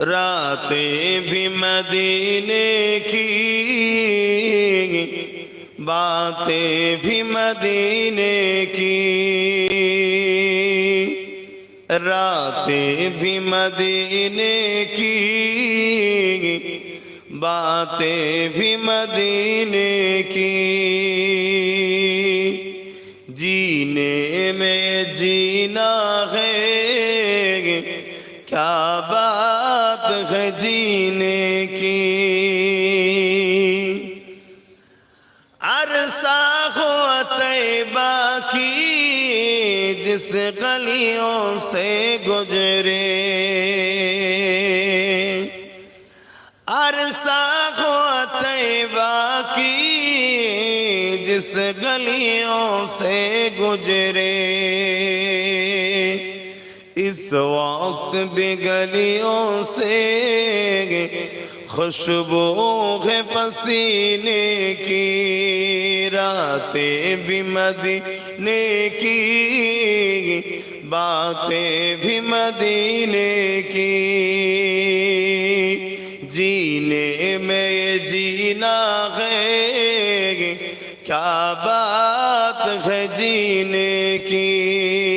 रातें भी मदीने की, बातें भी मदीने की, रातें भी मदीने की, बातें भी मदीने की। जीने में जीना है, क्या बात है जीने की। अरसा हुआ तैबा की जिस गलियों से गुजरे, अरसा हुआ तैबा की जिस गलियों से गुजरे। इस वक्त भी गलियों से खुशबू है पसीने की, रातें भी मदीने की, बातें भी मदीने की। जीने में ये जीना है, क्या बात है जीने की।